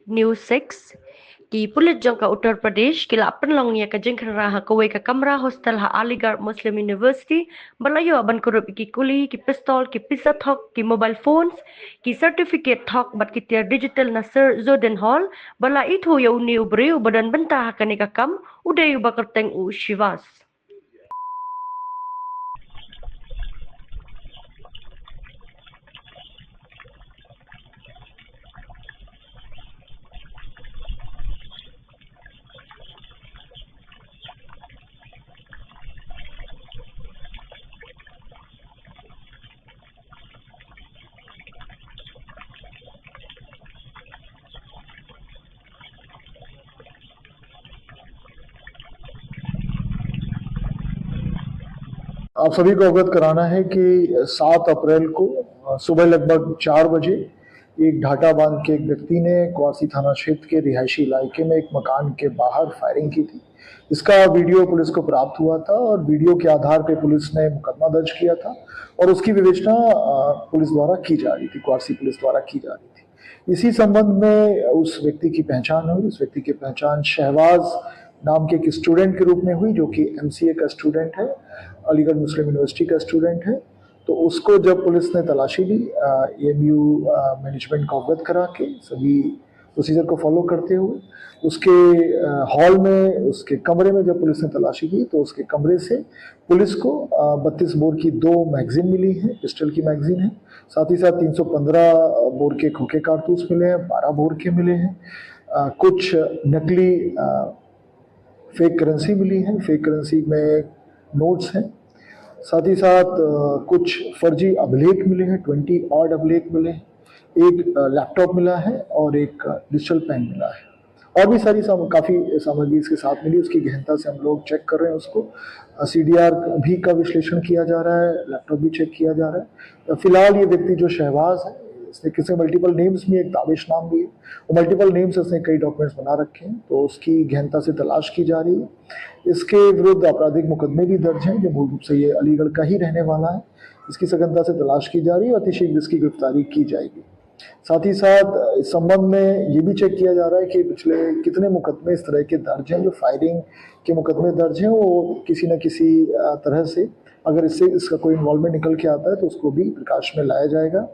News 6 Ki pulit jong ka Uttar Pradesh kila penlong ya ka jengkan raha kawai ka kamera hostel ha Aligarh Muslim University balayo aban kurup ki kuli ki pistol ki pizza thok ki mobile phones ki certificate thok bat ki tiar digital na Sir Zoden Hall bala itu ya uni ubreu badan bentah ka ni ka kam uday bakar teng u shivas. आप सभी को अवगत कराना है कि 7 अप्रैल को सुबह लगभग 4 बजे एक ढाटा बांध के एक व्यक्ति ने क्वासी थाना क्षेत्र के रिहायशी इलाके में एक मकान के बाहर फायरिंग की थी। इसका वीडियो पुलिस को प्राप्त हुआ था और वीडियो के आधार पर पुलिस ने मुकदमा दर्ज किया था और उसकी विवेचना पुलिस द्वारा की जा रही थी, क्वासी पुलिस द्वारा की जा रही थी। इसी संबंध में उस व्यक्ति की पहचान हुई। उस व्यक्ति की पहचान शहबाज नाम के एक स्टूडेंट के रूप में हुई, जो कि एमसीए का स्टूडेंट है, अलीगढ़ मुस्लिम यूनिवर्सिटी का स्टूडेंट है। तो उसको जब पुलिस ने तलाशी ली, एएमयू मैनेजमेंट को अवगत करा के सभी प्रोसीजर को फॉलो करते हुए उसके हॉल में, उसके कमरे में जब पुलिस ने तलाशी की तो उसके कमरे से पुलिस को 32 बोर की 2 मैगजीन मिली है, पिस्टल की मैगजीन है। साथ ही साथ 315 बोर के खोखे कारतूस मिले हैं, 12 बोर के मिले हैं। कुछ नकली फेक करेंसी मिली है, फेक करेंसी में नोट्स हैं। साथ ही साथ कुछ फर्जी अभिलेख मिले हैं, 20 ऑड अभिलेख मिले हैं। एक लैपटॉप मिला है और एक डिजिटल पेन मिला है। और भी सारी काफ़ी सामग्री इसके साथ मिली। उसकी गहनता से हम लोग चेक कर रहे हैं उसको। सीडीआर भी का विश्लेषण किया जा रहा है, लैपटॉप भी चेक किया जा रहा है। फिलहाल ये व्यक्ति जो शहबाज है, इसने किसी मल्टीपल नेम्स में, एक ताबिश नाम भी है, वो मल्टीपल नेम्स इसने कई डॉक्यूमेंट्स बना रखे हैं, तो उसकी गहनता से तलाश की जा रही है। इसके विरुद्ध आपराधिक मुकदमे भी दर्ज हैं, जो मूल रूप से ये अलीगढ़ का ही रहने वाला है। इसकी सघनता से तलाश की जा रही है और अतिशीघ्र इसकी गिरफ्तारी की जाएगी। साथ ही साथ इस संबंध में ये भी चेक किया जा रहा है कि पिछले कितने मुकदमे इस तरह के दर्ज हैं, जो फायरिंग के मुकदमे दर्ज हैं, वो किसी न किसी तरह से अगर इससे इसका कोई इन्वॉल्वमेंट निकल के आता है तो उसको भी प्रकाश में लाया जाएगा।